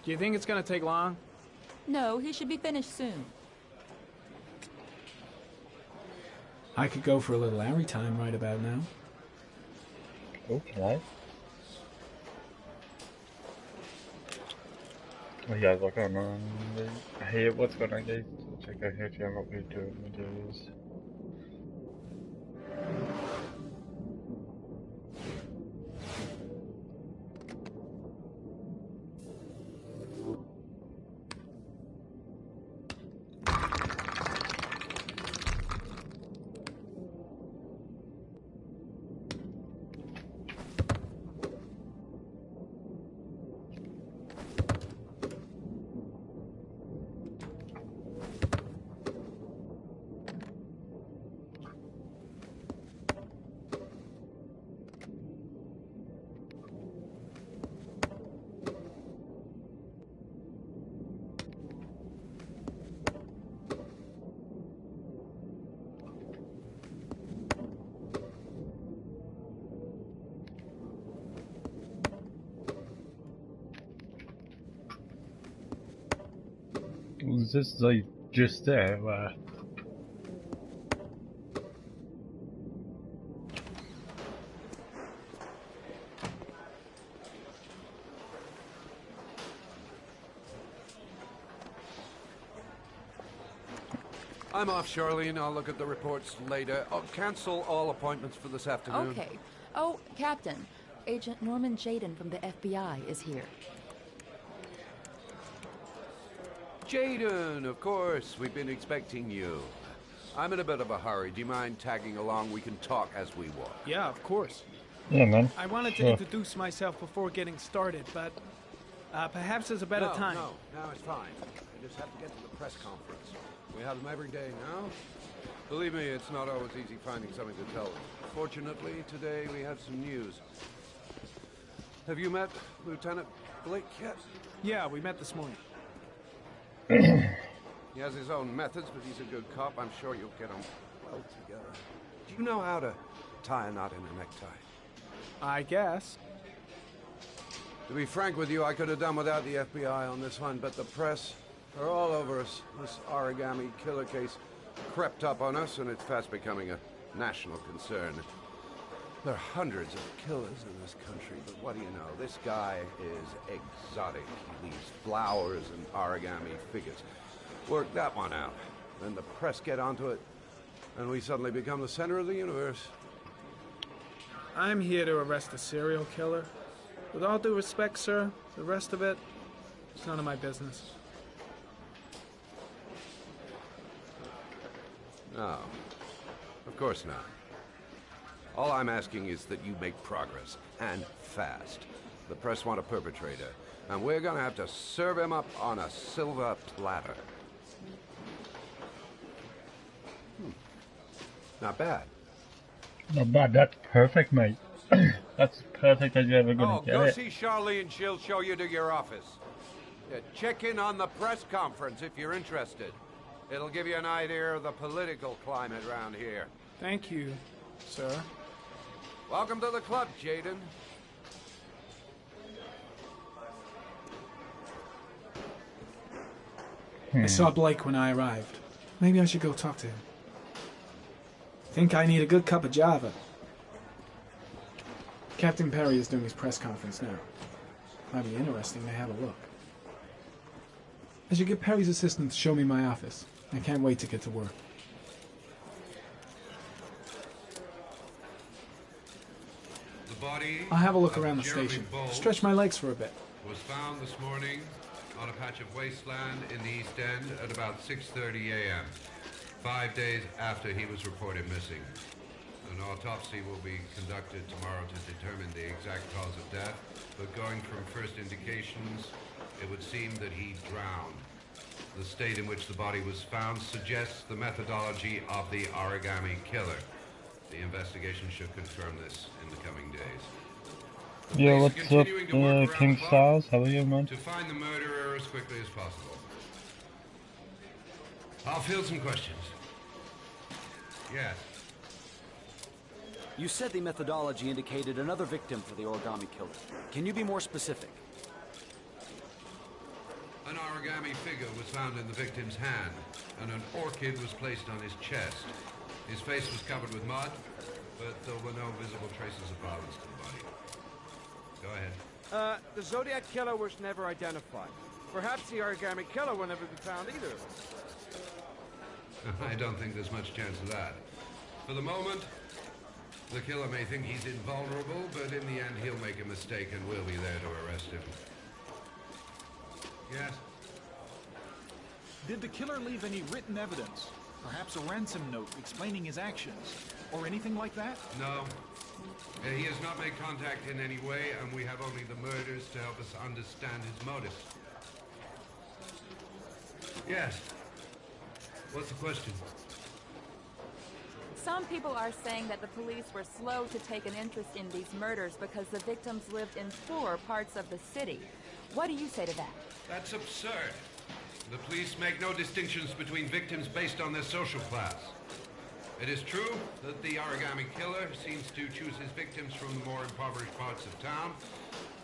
Do you think it's gonna take long? No, he should be finished soon. I could go for a little Larry time right about now. Okay. Well, yeah, look on here. What's going on, guys? Check out here. Check out what we're doing. Videos. Was this like just there? I'm off, Charlene. I'll look at the reports later. I'll cancel all appointments for this afternoon. Okay. Oh, Captain. Agent Norman Jayden from the FBI is here. Jayden, of course. We've been expecting you. I'm in a bit of a hurry. Do you mind tagging along? We can talk as we walk. Yeah, of course. Yeah, man. I wanted to introduce myself before getting started, but perhaps there's a better time. No, it's fine. I just have to get to the press conference. We have them every day now. Believe me, it's not always easy finding something to tell them. Fortunately, today we have some news. Have you met Lieutenant Blake yet? Yeah, we met this morning. He has his own methods, but he's a good cop. I'm sure you'll get on well together. Do you know how to tie a knot in a necktie? I guess. To be frank with you, I could have done without the FBI on this one, but the press are all over us. This origami killer case crept up on us, and it's fast becoming a national concern. There are hundreds of killers in this country, but what do you know? This guy is exotic. He leaves flowers and origami figures. Work that one out. Then the press get onto it, and we suddenly become the center of the universe. I'm here to arrest a serial killer. With all due respect, sir, the rest of it, it's none of my business. No, of course not. All I'm asking is that you make progress, and fast. The press want a perpetrator, and we're gonna have to serve him up on a silver platter. Not bad. Not bad. That's perfect, mate. That's perfect that you're ever gonna get go it. see Charlene. She'll show you to your office. Yeah, check in on the press conference if you're interested. It'll give you an idea of the political climate around here. Thank you, sir. Welcome to the club, Jayden. I saw Blake when I arrived. Maybe I should go talk to him. Think I need a good cup of Java. Captain Perry is doing his press conference now. Might be interesting to have a look. I should get Perry's assistant to show me my office. I can't wait to get to work. The body I'll have a look of around the Jeremy station. Bowles Stretch my legs for a bit. was found this morning on a patch of wasteland in the East End at about 6:30 a.m., 5 days after he was reported missing. An autopsy will be conducted tomorrow to determine the exact cause of death, but going from first indications, it would seem that he drowned. The state in which the body was found suggests the methodology of the origami killer. The investigation should confirm this in the coming days. Yeah, what's up, King Styles? How are you, man? To find the murderer as quickly as possible. I'll field some questions. Yes. You said the methodology indicated another victim for the origami killer. Can you be more specific? An origami figure was found in the victim's hand, and an orchid was placed on his chest. His face was covered with mud, but there were no visible traces of violence to the body. Go ahead. The Zodiac Killer was never identified. Perhaps the origami killer will never be found either. I don't think there's much chance of that. For the moment, the killer may think he's invulnerable, but in the end he'll make a mistake and we'll be there to arrest him. Yes? Did the killer leave any written evidence? Perhaps a ransom note explaining his actions? Or anything like that? No. He has not made contact in any way, and we have only the murders to help us understand his motives. Yes. What's the question? Some people are saying that the police were slow to take an interest in these murders because the victims lived in poorer parts of the city. What do you say to that? That's absurd. The police make no distinctions between victims based on their social class. It is true that the origami killer seems to choose his victims from the more impoverished parts of town.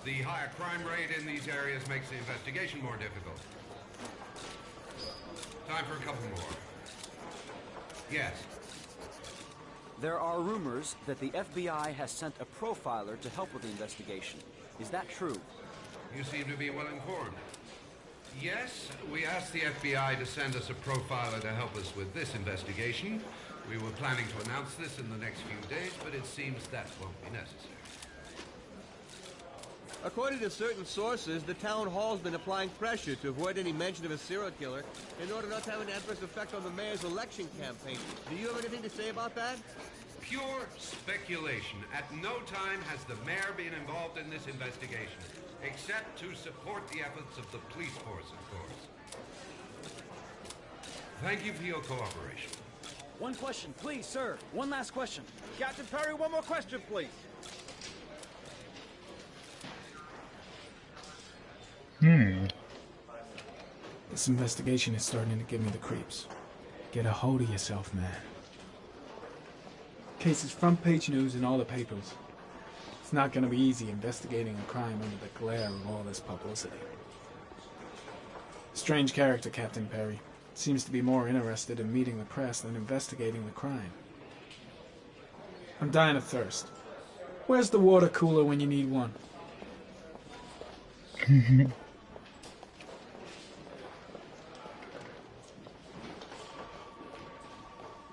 The higher crime rate in these areas makes the investigation more difficult. Time for a couple more. Yes. There are rumors that the FBI has sent a profiler to help with the investigation. Is that true? You seem to be well informed. Yes, we asked the FBI to send us a profiler to help us with this investigation. We were planning to announce this in the next few days, but it seems that won't be necessary. According to certain sources, the town hall's been applying pressure to avoid any mention of a serial killer in order not to have an adverse effect on the mayor's election campaign. Do you have anything to say about that? Pure speculation. At no time has the mayor been involved in this investigation, except to support the efforts of the police force, of course. Thank you for your cooperation. One question, please, sir. One last question. Captain Perry, one more question, please. This investigation is starting to give me the creeps. Get a hold of yourself, man. Case is front page news in all the papers. It's not going to be easy investigating a crime under the glare of all this publicity. Strange character, Captain Perry. Seems to be more interested in meeting the press than investigating the crime. I'm dying of thirst. Where's the water cooler when you need one?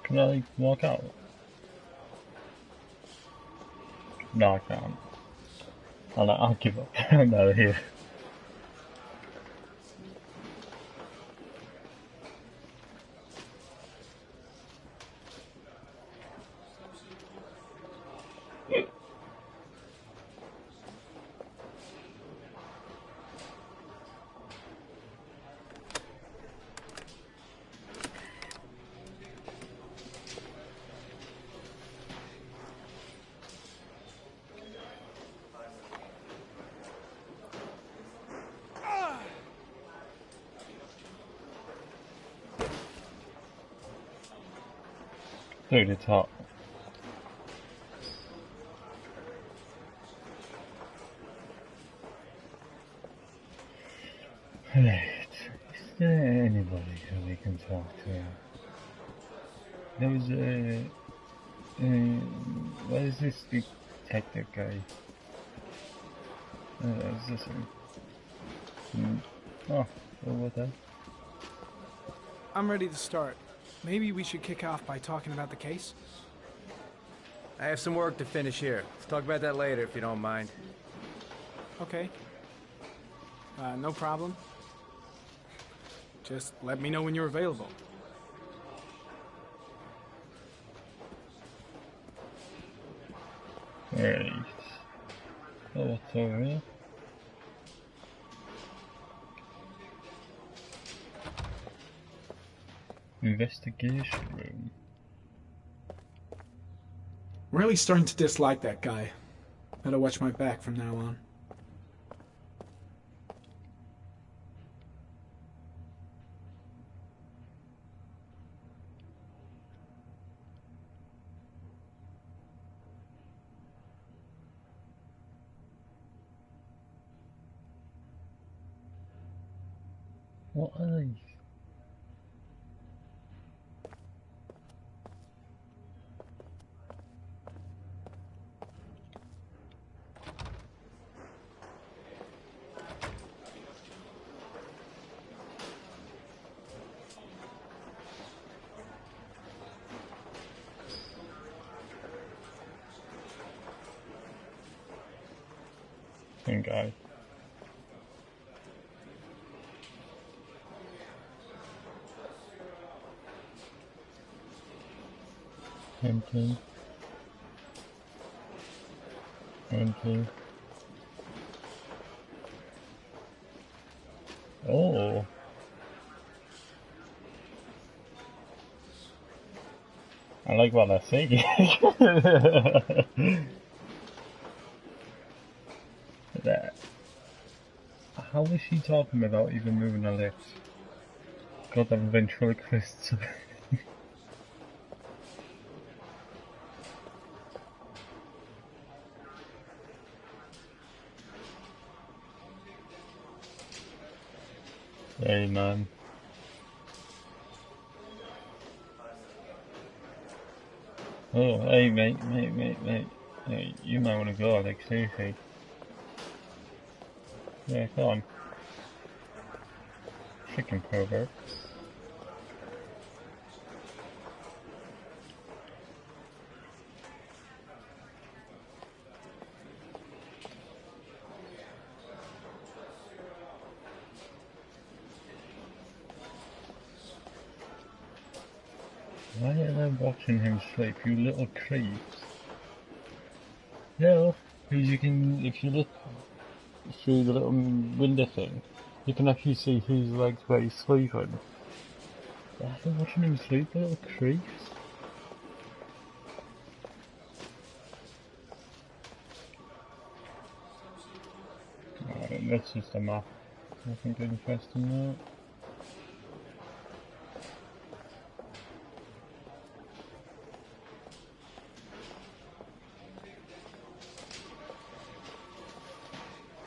Can I walk out? No, I can't. I'll give up. I'm out of here. Through the top. Right. Is there anybody who we can talk to? There was what is this detective guy? Is this him? Oh, what that? I'm ready to start. Maybe we should kick off by talking about the case? I have some work to finish here. Let's talk about that later, if you don't mind. Okay. No problem. Just let me know when you're available. Right. Oh, what's over here? Investigation room. Really starting to dislike that guy. Better watch my back from now on. What are these? Same guy. Empty. Empty. Oh. I like what I see. That. How is she talking without even moving her lips? God, that ventriloquist. Hey man. Oh, hey mate. Hey, you might want to go, like seriously. Yeah, come on. Freaking pervert. Why are they watching him sleep, you little creeps? No, because you can, if you look through the little window thing, you can actually see whose legs where he's sleeping. Why are they watching him sleep, little creeps? Alright, that's just a map. Nothing interesting there.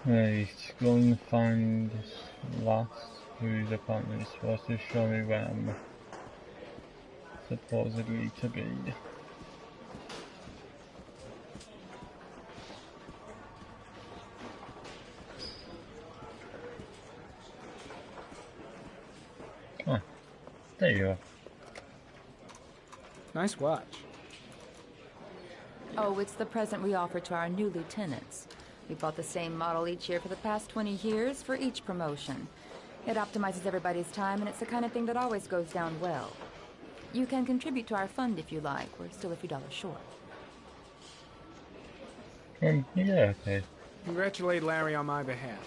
Right, go and find this last who's apparently supposed to show me where I'm supposedly to be. Ah, there you are. Nice watch. Oh, it's the present we offer to our new lieutenants. We bought the same model each year for the past 20 years for each promotion. It optimizes everybody's time, and it's the kind of thing that always goes down well. You can contribute to our fund if you like. We're still a few dollars short. Yeah, okay. Congratulate Larry on my behalf.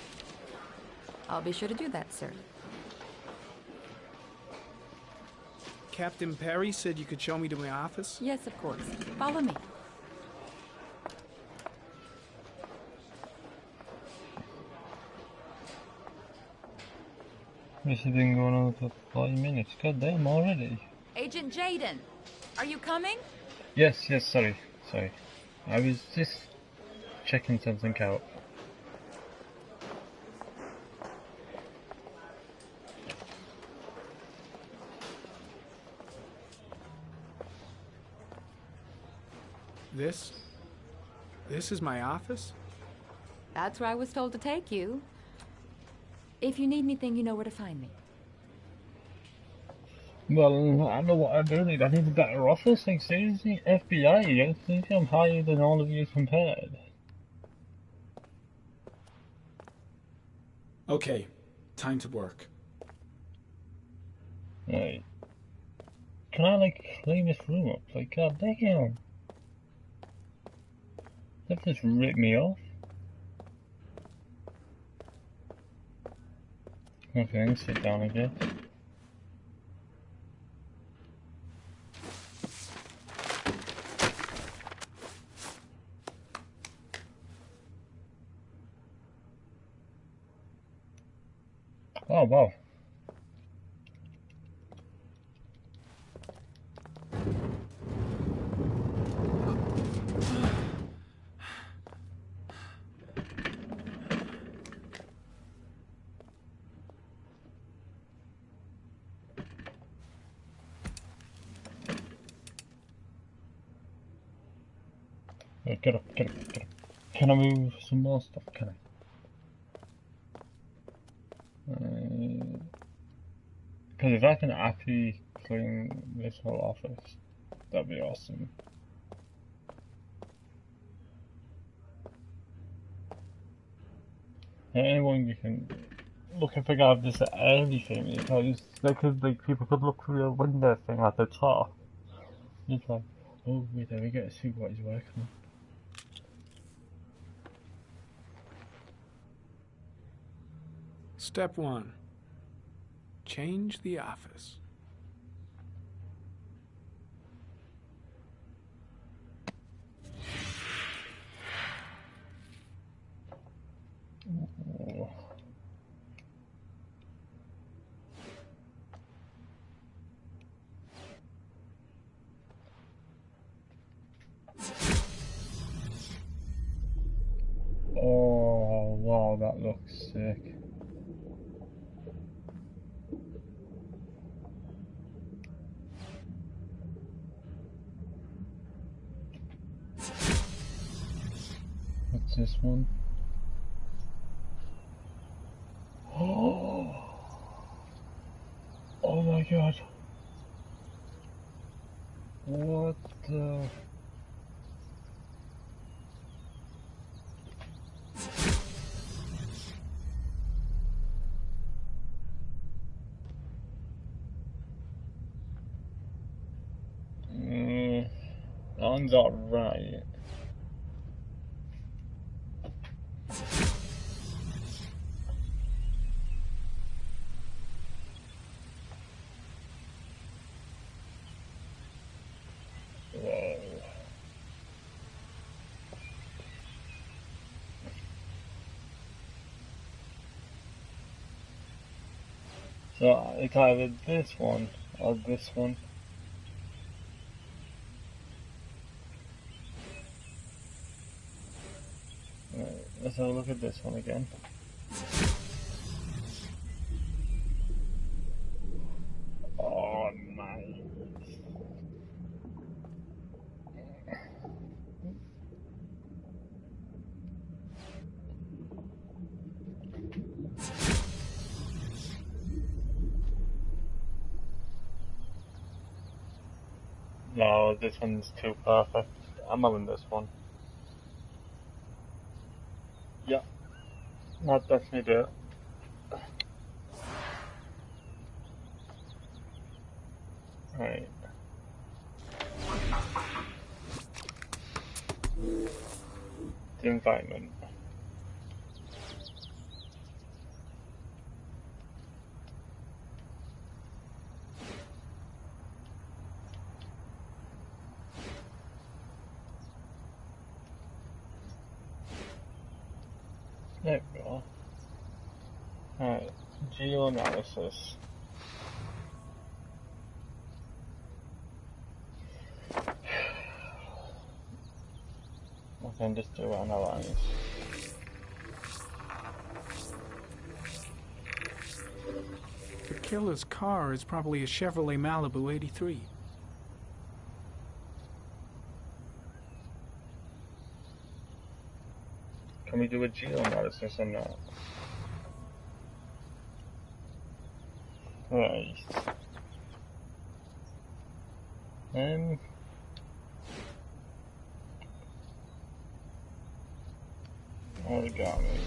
I'll be sure to do that, sir. Captain Perry said you could show me to my office? Yes, of course. Follow me. This has been going on for 40 minutes. God damn, already. Agent Jaden, are you coming? Yes, sorry. I was just checking something out. This is my office? That's where I was told to take you. If you need anything, you know where to find me. Well, I know what I do need. I need a better office. Like, seriously? FBI, I think I'm higher than all of you compared. Okay, time to work. Right. Can I, like, clean this room up? Like, god damn. They've just ripped me off. Okay, I can sit down, I guess. Oh, wow. Right, get up. Can I move some more stuff? Can I? Because if I can actually clean this whole office, that'd be awesome. Anyone you can look and figure out this anything, because people could look through the window thing at the top. It's like, oh wait, there we get to see what he's working on. Step 1. Change the office. Oh. Oh wow, that looks sick. What's this one? Oh my god. What the... That one's alright. Whoa. So it's either this one or this one. Right, let's have a look at this one again. Oh my. No, this one's too perfect. I'm having this one. Yeah, that definitely do it. Right. The environment. There we go. Alright, geoanalysis. I can just do analyze. The killer's car is probably a Chevrolet Malibu 83. Can we do a geoanalysis on that? Right. Origami.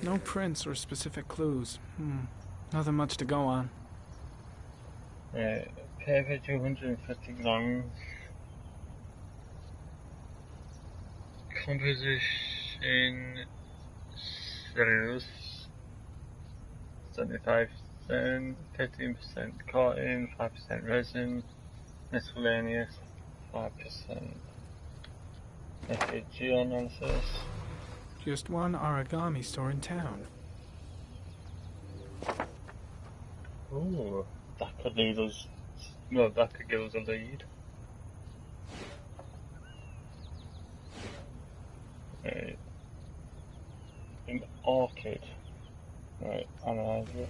No prints or specific clues. Nothing much to go on. Right. Paper 250 grams. Composition cellulose 75%, 15% cotton, 5% resin, miscellaneous 5%. Okay, geoanalysis. Just one origami store in town. Ooh, that could lead us. No, that could give us a lead. Right. An orchid. Right, analyze it.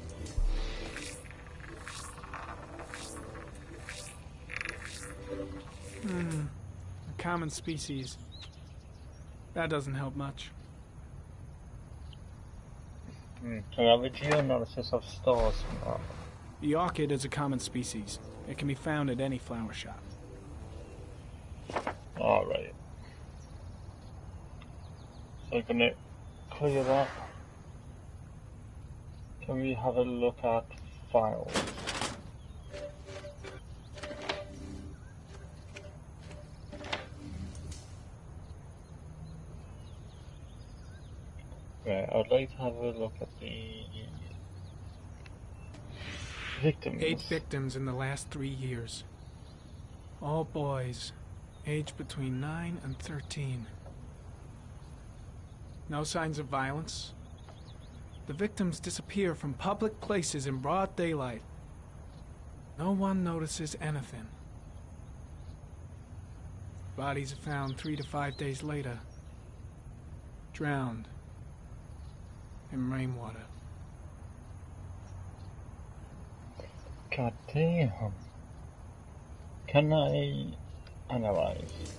A common species. That doesn't help much. Can I have a geoanalysis of stars from that? The orchid is a common species. It can be found at any flower shop. Alright. So I'm gonna clear that. Can we have a look at files? Right, I'd like to have a look at the victims. 8 victims in the last 3 years. All boys, aged between 9 and 13. No signs of violence. The victims disappear from public places in broad daylight. No one notices anything. Bodies are found 3 to 5 days later. Drowned in rainwater. God damn. Can I analyze?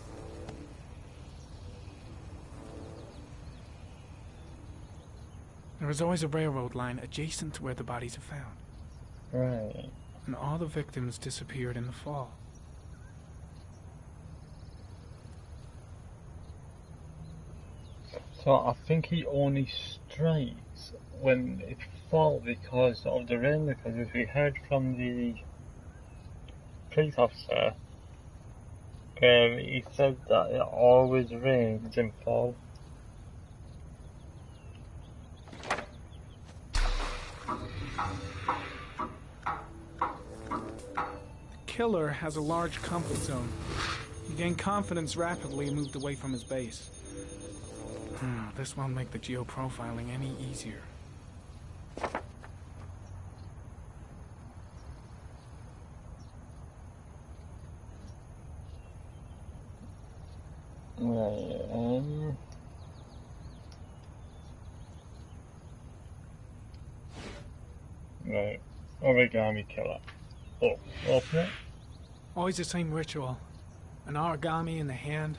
There is always a railroad line adjacent to where the bodies are found. Right. And all the victims disappeared in the fall. So I think he only strikes when it falls because of the rain, because as we heard from the police officer, he said that it always rains in fall. The killer has a large comfort zone. He gained confidence rapidly and moved away from his base. This won't make the geoprofiling any easier. Right, origami killer. Oh, open it. Always the same ritual. An origami in the hand,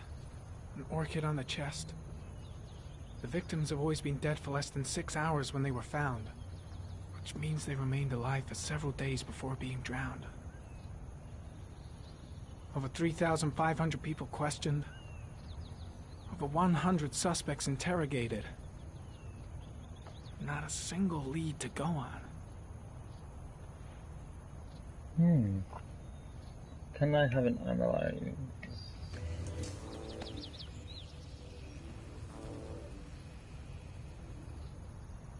an orchid on the chest. The victims have always been dead for less than 6 hours when they were found, which means they remained alive for several days before being drowned. Over 3,500 people questioned. Over 100 suspects interrogated. Not a single lead to go on. Can I have an analyze?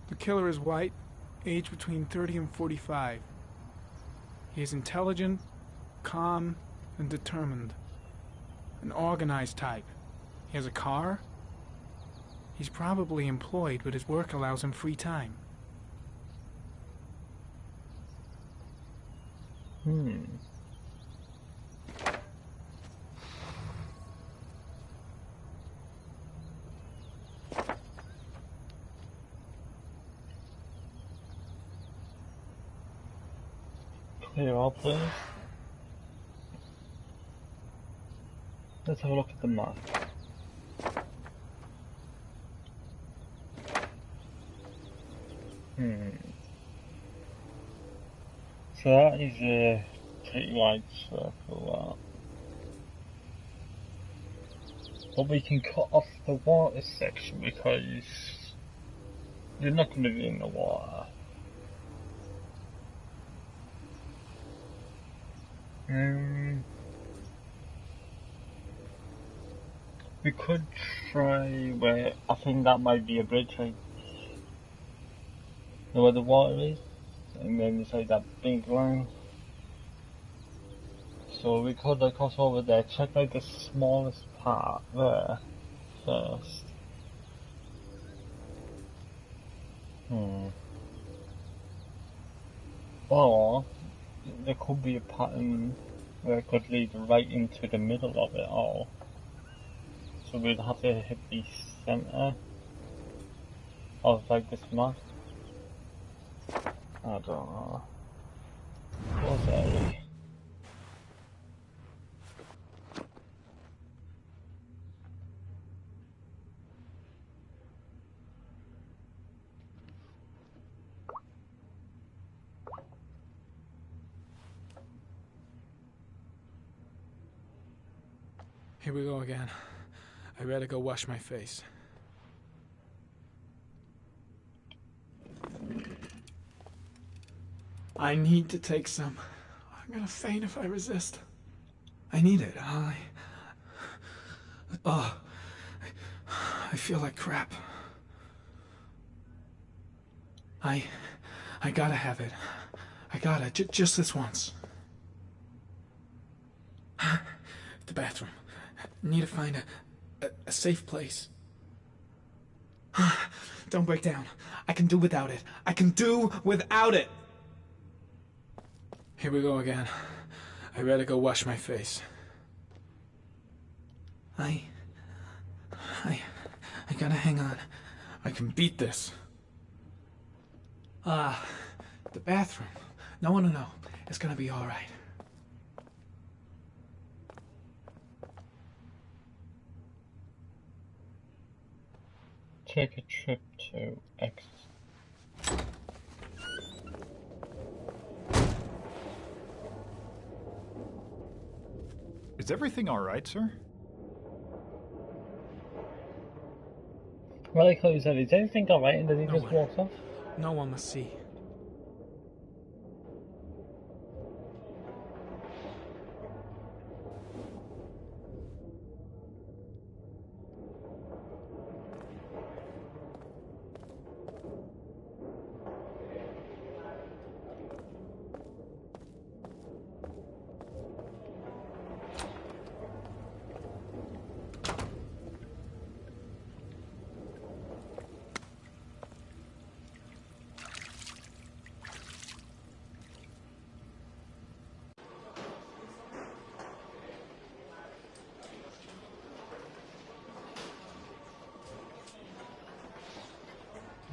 The killer is white, aged between 30 and 45. He is intelligent, calm, and determined. An organized type. He has a car. He's probably employed, but his work allows him free time. Clear all, please. Let's have a look at the map. So that is a pretty wide circle, but we can cut off the water section because you're not going to be in the water. We could try where I think that might be a bridge, right? You know where the water is? And then it's like that big line. So we could like cross over there, check like the smallest part there first. Or there could be a pattern where it could lead right into the middle of it all. So we'd have to hit the center of like this map. I don't know. What's that? Here we go again. I better go wash my face. I need to take some. I'm gonna faint if I resist. I need it. I feel like crap. I gotta have it. I gotta, just this once. The bathroom. Need to find a safe place. Don't break down. I can do without it. I can do without it! Here we go again. I better go wash my face. I gotta hang on. I can beat this. The bathroom. No one will know. It's gonna be all right. Take a trip to X. Is everything all right, sir? Well, I close that. Is everything alright? And then he just walks off? No one must see.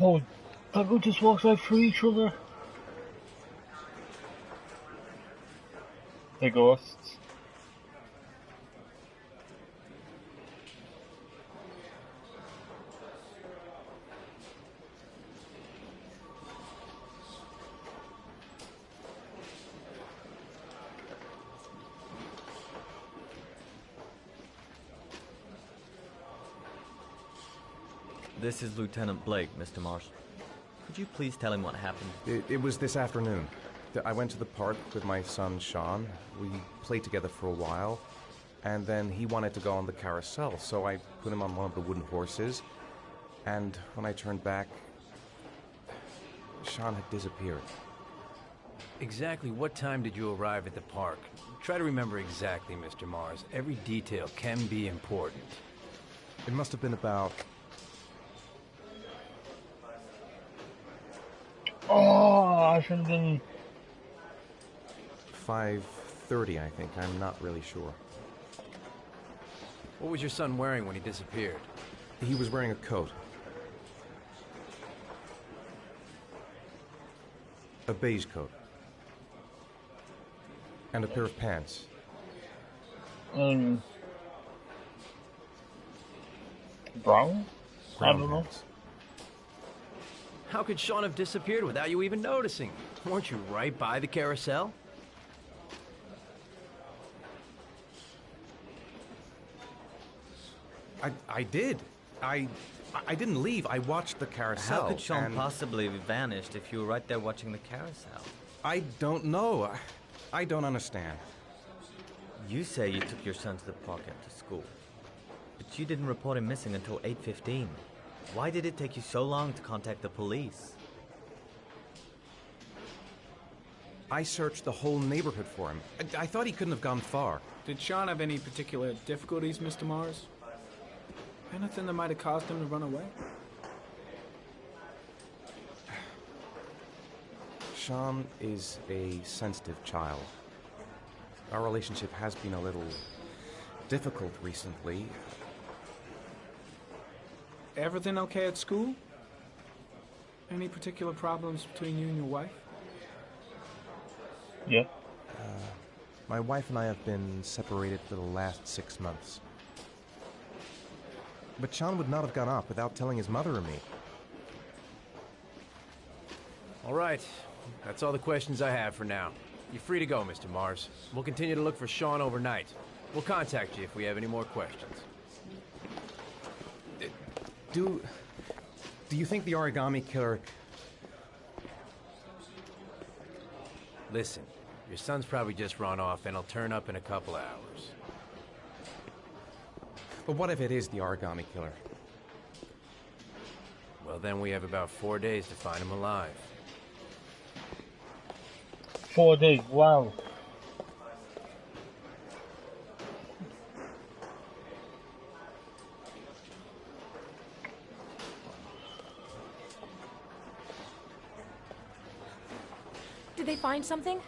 Oh, that girl just walks right through each other. The ghosts. This is Lieutenant Blake, Mr. Mars. Could you please tell him what happened? It was this afternoon. I went to the park with my son, Sean. We played together for a while, and then he wanted to go on the carousel, so I put him on one of the wooden horses, and when I turned back, Sean had disappeared. Exactly what time did you arrive at the park? Try to remember exactly, Mr. Mars. Every detail can be important. It must have been about... Oh, I should have been... 5:30, I think. I'm not really sure. What was your son wearing when he disappeared? He was wearing a coat. A beige coat. And a pair of pants. Brown? Brown I don't know. pants. How could Sean have disappeared without you even noticing? Weren't you right by the carousel? I did. I didn't leave. I watched the carousel. How could Sean and possibly have vanished if you were right there watching the carousel? I don't know. I don't understand. You say you took your son to the park after school, but you didn't report him missing until 8:15. Why did it take you so long to contact the police? I searched the whole neighborhood for him. I thought he couldn't have gone far. Did Sean have any particular difficulties, Mr. Mars? Anything that might have caused him to run away? Sean is a sensitive child. Our relationship has been a little difficult recently. Everything okay at school? Any particular problems between you and your wife? Yeah. My wife and I have been separated for the last 6 months. But Sean would not have gone off without telling his mother or me. All right. That's all the questions I have for now. You're free to go, Mr. Mars. We'll continue to look for Sean overnight. We'll contact you if we have any more questions. Do you think the origami killer... Listen, your son's probably just run off and he'll turn up in a couple hours. But what if it is the origami killer? Well, then we have about 4 days to find him alive. 4 days, wow. Did they find something?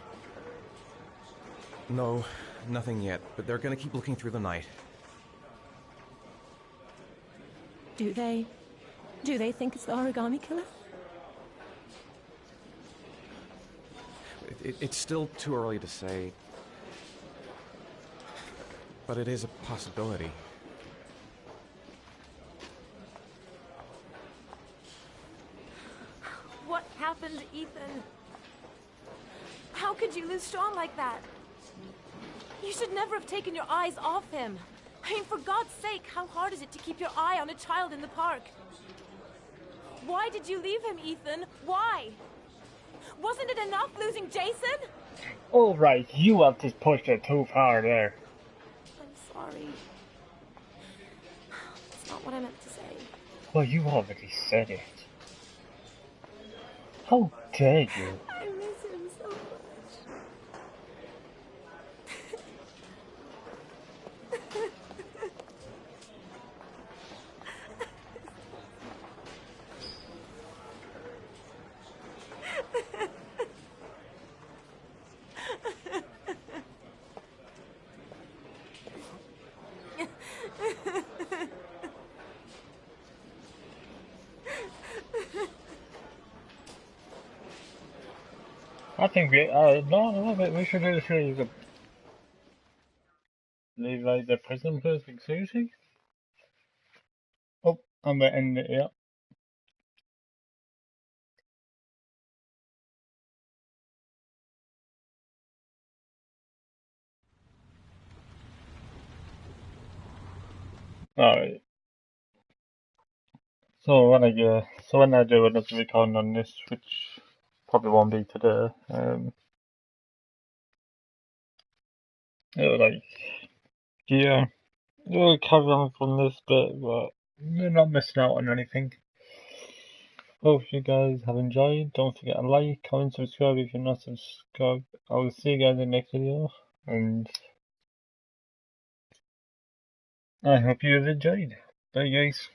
No, nothing yet, but they're gonna keep looking through the night. Do they think it's the origami killer? It's still too early to say, but it is a possibility. What happened, Ethan? How could you lose Sean like that? You should never have taken your eyes off him. I mean, for God's sake, how hard is it to keep your eye on a child in the park? Why did you leave him, Ethan? Why? Wasn't it enough losing Jason? Alright, you have just pushed it too far there. I'm sorry. That's not what I meant to say. Well, you already said it. How dare you? I miss him so much. I think we, we should do this really good. Leave like the prison perfect Susie. Oh, I'm gonna end it here. Alright. So when I do another recording on this, which probably won't be today, it'll like, yeah, we'll carry on from this bit, but you're not missing out on anything. Hope you guys have enjoyed. Don't forget to like, comment, subscribe if you're not subscribed. I will see you guys in the next video, and I hope you have enjoyed. Bye guys.